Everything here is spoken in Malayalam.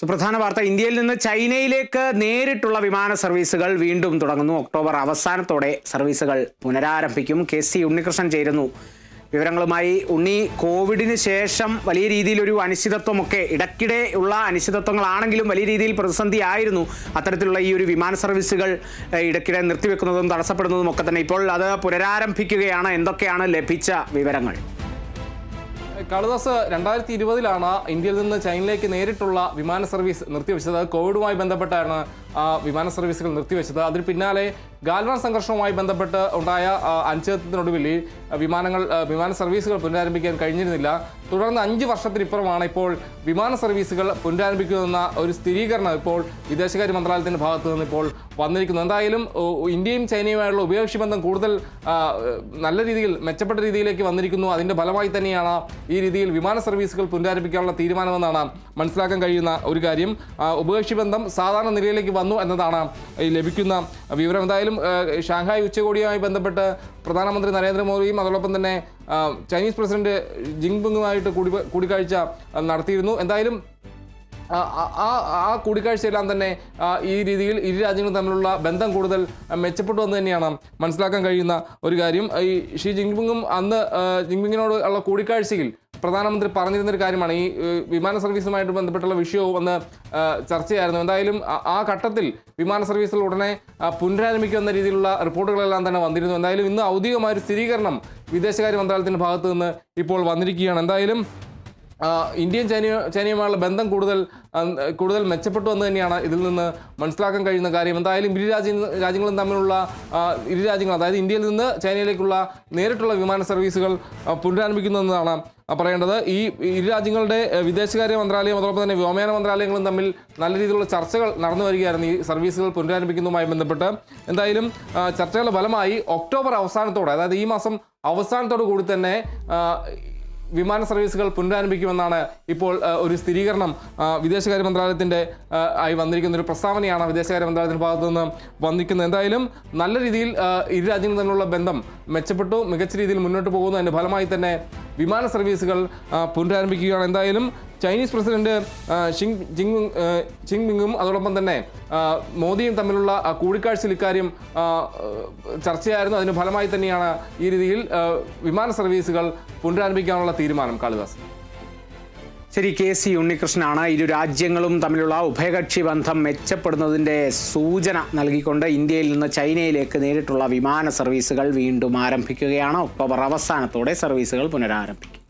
സുപ്രധാന വാർത്ത ഇന്ത്യയിൽ നിന്ന് ചൈനയിലേക്ക് നേരിട്ടുള്ള വിമാന സർവീസുകൾ വീണ്ടും തുടങ്ങുന്നു. ഒക്ടോബർ അവസാനത്തോടെ സർവീസുകൾ പുനരാരംഭിക്കും. കെ.സി. ഉണ്ണികൃഷ്ണൻ ചേരുന്നു വിവരങ്ങളുമായി. ഉണ്ണി, കോവിഡിന് ശേഷം വലിയ രീതിയിലൊരു അനിശ്ചിതത്വമൊക്കെ ഇടയ്ക്കിടെ ഉള്ള അനിശ്ചിതത്വങ്ങളാണെങ്കിലും വലിയ രീതിയിൽ പ്രതിസന്ധി ആയിരുന്നു. അത്തരത്തിലുള്ള ഈ ഒരു വിമാന സർവീസുകൾ ഇടയ്ക്കിടെ നിർത്തിവെക്കുന്നതും തടസ്സപ്പെടുന്നതും ഒക്കെ തന്നെ ഇപ്പോൾ അത് പുനരാരംഭിക്കുകയാണ്. എന്തൊക്കെയാണ് ലഭിച്ച വിവരങ്ങൾ? കാളിദാസ്, 2020 ഇന്ത്യയിൽ നിന്ന് ചൈനയിലേക്ക് നേരിട്ടുള്ള വിമാന സർവീസ് നിർത്തിവെച്ചത്. കോവിഡുമായി ബന്ധപ്പെട്ടാണ് വിമാന സർവീസുകൾ നിർത്തിവെച്ചത്. അതിന് പിന്നാലെ ഗാൽവാൻ സംഘർഷവുമായി ബന്ധപ്പെട്ട് ഉണ്ടായ അനിശ്ചിതത്വത്തിനൊടുവിൽ വിമാന സർവീസുകൾ പുനരാരംഭിക്കാൻ കഴിഞ്ഞിരുന്നില്ല. തുടർന്ന് 5 വർഷത്തിനിപ്പുറമാണ് ഇപ്പോൾ വിമാന സർവീസുകൾ പുനരാരംഭിക്കുമെന്ന ഒരു സ്ഥിരീകരണം ഇപ്പോൾ വിദേശകാര്യ മന്ത്രാലയത്തിൻ്റെ ഭാഗത്തു നിന്ന് ഇപ്പോൾ വന്നിരിക്കുന്നു. എന്തായാലും ഇന്ത്യയും ചൈനയുമായുള്ള ഉഭയകക്ഷി ബന്ധം കൂടുതൽ നല്ല രീതിയിൽ മെച്ചപ്പെട്ട രീതിയിലേക്ക് വന്നിരിക്കുന്നു. അതിൻ്റെ ഫലമായി തന്നെയാണ് ഈ രീതിയിൽ വിമാന സർവീസുകൾ പുനരാരംഭിക്കാനുള്ള തീരുമാനമെന്നാണ് മനസ്സിലാക്കാൻ കഴിയുന്ന ഒരു കാര്യം. ഉഭയകക്ഷി ബന്ധം സാധാരണ നിലയിലേക്ക് വന്നു എന്നതാണ് ലഭിക്കുന്ന വിവരം. എന്തായാലും ഷാങ്ഹായ് ഉച്ചകോടിയുമായി ബന്ധപ്പെട്ട് പ്രധാനമന്ത്രി നരേന്ദ്രമോദിയും അതോടൊപ്പം തന്നെ ചൈനീസ് പ്രസിഡന്റ് ജിൻപിങ്ങുമായിട്ട് കൂടിക്കാഴ്ച നടത്തിയിരുന്നു. എന്തായാലും ആ കൂടിക്കാഴ്ചയെല്ലാം തന്നെ ഈ രീതിയിൽ ഇരു രാജ്യങ്ങളും തമ്മിലുള്ള ബന്ധം കൂടുതൽ മെച്ചപ്പെട്ടു എന്ന് തന്നെയാണ് മനസ്സിലാക്കാൻ കഴിയുന്ന ഒരു കാര്യം. ഈ ഷീ ജിൻപിങ്ങും ജിൻപിങ്ങിനോട് ഉള്ള കൂടിക്കാഴ്ചയിൽ പ്രധാനമന്ത്രി പറഞ്ഞിരുന്നൊരു കാര്യമാണ് ഈ വിമാന സർവീസുമായിട്ട് ബന്ധപ്പെട്ടുള്ള വിഷയവും അന്ന് ചർച്ചയായിരുന്നു. എന്തായാലും ആ ഘട്ടത്തിൽ വിമാന സർവീസുകൾ ഉടനെ പുനരാരംഭിക്കുമെന്ന രീതിയിലുള്ള റിപ്പോർട്ടുകളെല്ലാം തന്നെ വന്നിരുന്നു. എന്തായാലും ഇന്ന് ഔദ്യോഗികമായൊരു സ്ഥിരീകരണം വിദേശകാര്യ മന്ത്രാലയത്തിൻ്റെ ഭാഗത്തു നിന്ന് ഇപ്പോൾ വന്നിരിക്കുകയാണ്. എന്തായാലും ഇന്ത്യയും ചൈനയുമായുള്ള ബന്ധം കൂടുതൽ മെച്ചപ്പെട്ടു എന്ന് തന്നെയാണ് ഇതിൽ നിന്ന് മനസ്സിലാക്കാൻ കഴിയുന്ന കാര്യം. എന്തായാലും ഇരു രാജ്യങ്ങളും തമ്മിലുള്ള അതായത് ഇന്ത്യയിൽ നിന്ന് ചൈനയിലേക്കുള്ള നേരിട്ടുള്ള വിമാന സർവീസുകൾ പുനരാരംഭിക്കുന്നതെന്നാണ് പറയേണ്ടത്. ഈ ഇരു രാജ്യങ്ങളുടെ വിദേശകാര്യ മന്ത്രാലയം അതോടൊപ്പം തന്നെ വ്യോമയാന മന്ത്രാലയങ്ങളും തമ്മിൽ നല്ല രീതിയിലുള്ള ചർച്ചകൾ നടന്നു വരികയായിരുന്നു ഈ സർവീസുകൾ പുനരാരംഭിക്കുന്നതുമായി ബന്ധപ്പെട്ട്. എന്തായാലും ചർച്ചകളുടെ ഫലമായി ഒക്ടോബർ അവസാനത്തോടെ, അതായത് ഈ മാസം അവസാനത്തോടു കൂടി തന്നെ വിമാന സർവീസുകൾ പുനരാരംഭിക്കുമെന്നാണ് ഇപ്പോൾ ഒരു സ്ഥിരീകരണം വിദേശകാര്യ മന്ത്രാലയത്തിൻ്റെ ആയി വന്നിരിക്കുന്ന ഒരു പ്രസ്താവനയാണ് വിദേശകാര്യ മന്ത്രാലയത്തിൻ്റെ ഭാഗത്തു നിന്ന് വന്നിരിക്കുന്നത്. എന്തായാലും നല്ല രീതിയിൽ ഇരു രാജ്യങ്ങളും തമ്മിലുള്ള ബന്ധം മെച്ചപ്പെട്ടു, മികച്ച രീതിയിൽ മുന്നോട്ട് പോകുന്നതിൻ്റെ ഫലമായി തന്നെ വിമാന സർവീസുകൾ പുനരാരംഭിക്കുകയാണ്. എന്തായാലും ചൈനീസ് പ്രസിഡന്റ് ജിൻപിങ്ങും അതോടൊപ്പം തന്നെ മോദിയും തമ്മിലുള്ള കൂടിക്കാഴ്ചയിൽ ഇക്കാര്യം ചർച്ചയായിരുന്നു. അതിന് ഫലമായി തന്നെയാണ് ഈ രീതിയിൽ വിമാന സർവീസുകൾ പുനരാരംഭിക്കാനുള്ള തീരുമാനം. കാളിദാസ്. ശരി, കെ.സി. ഉണ്ണികൃഷ്ണനാണ് ഇരു രാജ്യങ്ങളും തമ്മിലുള്ള ഉഭയകക്ഷി ബന്ധം മെച്ചപ്പെടുന്നതിൻ്റെ സൂചന നൽകിക്കൊണ്ട് ഇന്ത്യയിൽ നിന്ന് ചൈനയിലേക്ക് നേരിട്ടുള്ള വിമാന സർവീസുകൾ വീണ്ടും ആരംഭിക്കുകയാണ്. ഒക്ടോബർ അവസാനത്തോടെ സർവീസുകൾ പുനരാരംഭിക്കും.